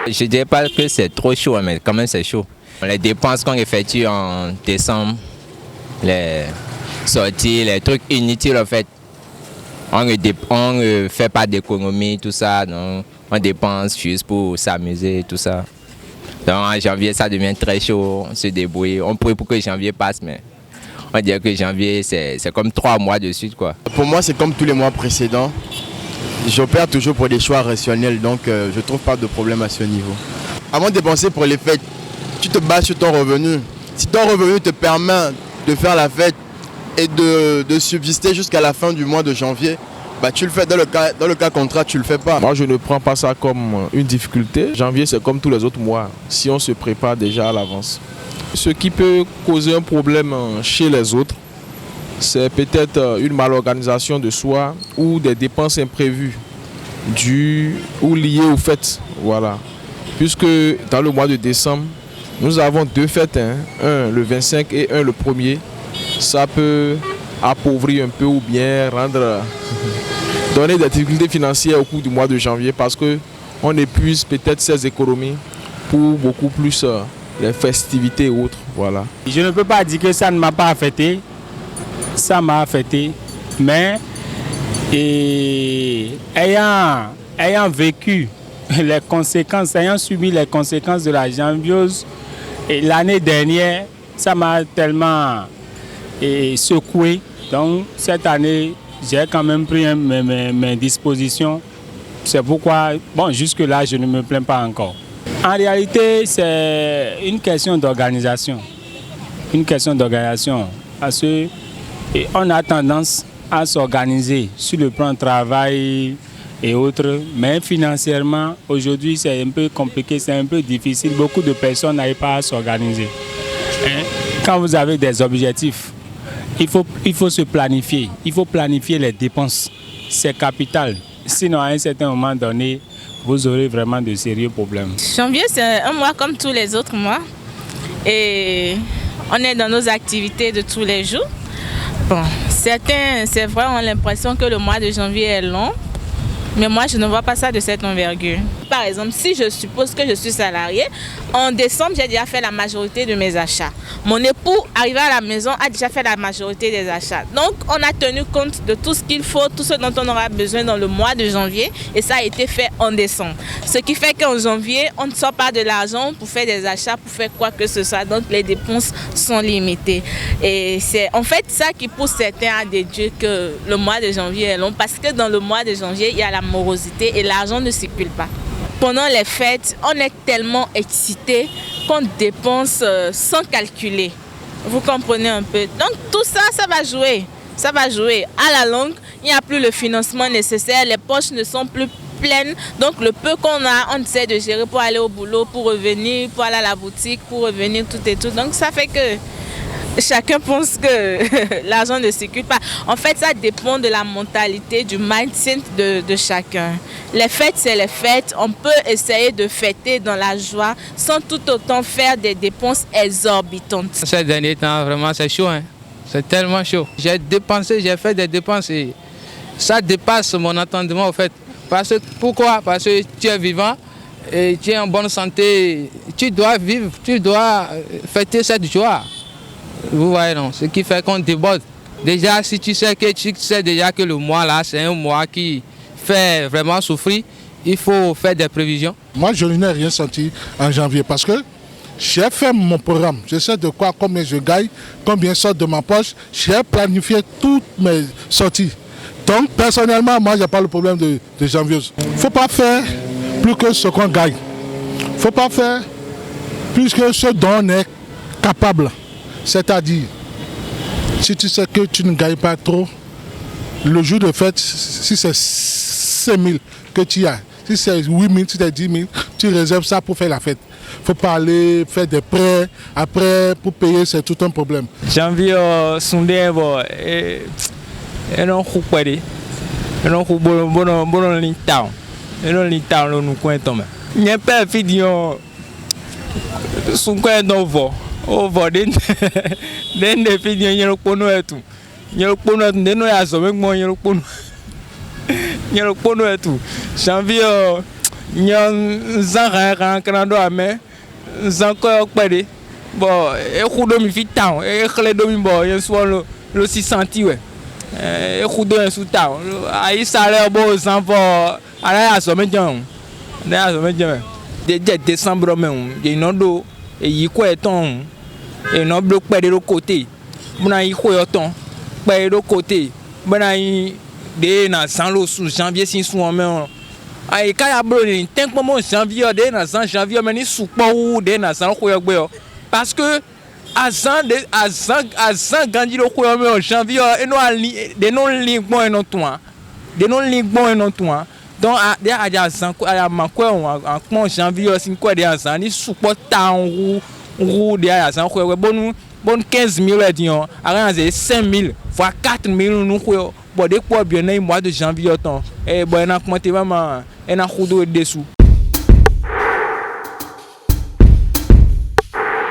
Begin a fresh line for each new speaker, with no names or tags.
Je dirais pas que c'est trop chaud, mais quand même c'est chaud. Les dépenses qu'on effectue en décembre, les sorties, les trucs inutiles en fait, on ne fait pas d'économie, tout ça, donc on dépense juste pour s'amuser, tout ça. Donc en janvier, ça devient très chaud, on se débrouille. On prie pour que janvier passe, mais on dirait que janvier, c'est comme 3 mois de suite, quoi.
Pour moi, c'est comme tous les mois précédents. J'opère toujours pour des choix rationnels, donc je ne trouve pas de problème à ce niveau. Avant de dépenser pour les fêtes, tu te bases sur ton revenu. Si ton revenu te permet de faire la fête et de subsister jusqu'à la fin du mois de janvier, bah, tu le fais. Dans le cas contraire, tu ne le fais pas.
Moi, je ne prends pas ça comme une difficulté. Janvier, c'est comme tous les autres mois, si on se prépare déjà à l'avance. Ce qui peut causer un problème chez les autres, c'est peut-être une malorganisation de soi ou des dépenses imprévues dues ou liées aux fêtes. Voilà. Puisque dans le mois de décembre, nous avons 2 fêtes, un le 25 et un le 1er. Ça peut appauvrir un peu ou bien donner des difficultés financières au cours du mois de janvier parce qu'on épuise peut-être ses économies pour beaucoup plus les festivités et autres. Voilà.
Je ne peux pas dire que ça ne m'a pas affecté. Ça m'a affecté, mais ayant vécu les conséquences, ayant subi les conséquences de la janviose, et l'année dernière, ça m'a tellement secoué. Donc cette année, j'ai quand même pris mes dispositions. C'est pourquoi, bon, jusque-là, je ne me plains pas encore. En réalité, c'est une question d'organisation. Une question d'organisation. Parce que et on a tendance à s'organiser sur le plan travail et autres, mais financièrement, aujourd'hui, c'est un peu compliqué, c'est un peu difficile. Beaucoup de personnes n'arrivent pas à s'organiser. Quand vous avez des objectifs, il faut se planifier. Il faut planifier les dépenses. C'est capital. Sinon, à un certain moment donné, vous aurez vraiment de sérieux problèmes.
Janvier, c'est un mois comme tous les autres mois. Et on est dans nos activités de tous les jours. Bon, certains, c'est vrai, ont l'impression que le mois de janvier est long, mais moi, je ne vois pas ça de cette envergure. Par exemple, si je suppose que je suis salariée, en décembre, j'ai déjà fait la majorité de mes achats. Mon époux, arrivé à la maison, a déjà fait la majorité des achats. Donc, on a tenu compte de tout ce qu'il faut, tout ce dont on aura besoin dans le mois de janvier, et ça a été fait en décembre. Ce qui fait qu'en janvier, on ne sort pas de l'argent pour faire des achats, pour faire quoi que ce soit. Donc, les dépenses sont limitées. Et c'est en fait ça qui pousse certains à déduire que le mois de janvier est long, parce que dans le mois de janvier, il y a la morosité et l'argent ne circule pas. Pendant les fêtes, on est tellement excité qu'on dépense sans calculer. Vous comprenez un peu. Donc tout ça, ça va jouer. Ça va jouer. À la longue, il n'y a plus le financement nécessaire. Les poches ne sont plus pleines. Donc le peu qu'on a, on essaie de gérer pour aller au boulot, pour revenir, pour aller à la boutique, pour revenir, tout et tout. Donc ça fait que chacun pense que l'argent ne circule pas. En fait, ça dépend de la mentalité, du mindset de chacun. Les fêtes, c'est les fêtes. On peut essayer de fêter dans la joie sans tout autant faire des dépenses exorbitantes.
Ces derniers temps, vraiment, c'est chaud. C'est tellement chaud. J'ai dépensé, j'ai fait des dépenses et ça dépasse mon entendement, en fait. Pourquoi? Parce que tu es vivant et tu es en bonne santé. Tu dois vivre, tu dois fêter cette joie. Vous voyez, non? Ce qui fait qu'on déborde. Déjà, si tu sais déjà que le mois là, c'est un mois qui fait vraiment souffrir, il faut faire des prévisions.
Moi, je n'ai rien senti en janvier parce que j'ai fait mon programme. Je sais de quoi, combien je gagne, combien sort de ma poche. J'ai planifié toutes mes sorties. Donc, personnellement, moi, je n'ai pas le problème de janvier. Il ne faut pas faire plus que ce qu'on gagne. Il ne faut pas faire plus que ce dont on est capable. C'est-à-dire, si tu sais que tu ne gagnes pas trop, le jour de fête, si c'est 5 000 que tu as, si c'est 8 000, si c'est 10 000, tu réserves ça pour faire la fête. Il ne faut pas aller faire des prêts. Après, pour payer, c'est tout un problème.
Janvier, Sunday, non coupé, non coupé, bon l'intown, non l'intown nous cointons. Il n'y a pas de vidéo, son coin d'envoi. Over den de vidéo yelo pono etu neno ya so megmo yelo pono etu janvier
nyan zan ran kanado ame zan ko pede bon e khudo mi fi town e khle do mi bon yen so lo 600 we e khudo en su town ai sale bo zan fo ara aso mejan na aso mejan de décembre même ye no do e yi ko eton e no blo pede do côté buna yi ko yoton pede do côté buna yi de na san lo sous janvier sin sou men ai kaya bro ni ten pomo janvier de na san janvier men ni soupo ou de na san ko yogbe yo parce que azan gandi lo ko yo men janvier e no ali de non link bon en toi de non link bon en toi donc de aja san ko aya makwa en pon janvier sin ko de azan ni soupo ta ou de azan ko yo bon 15 000 dion ara 5 000 fois 4 000 nous ko bon dès quoi bien mois de janvier autant et bon on a commenté vraiment on a dessous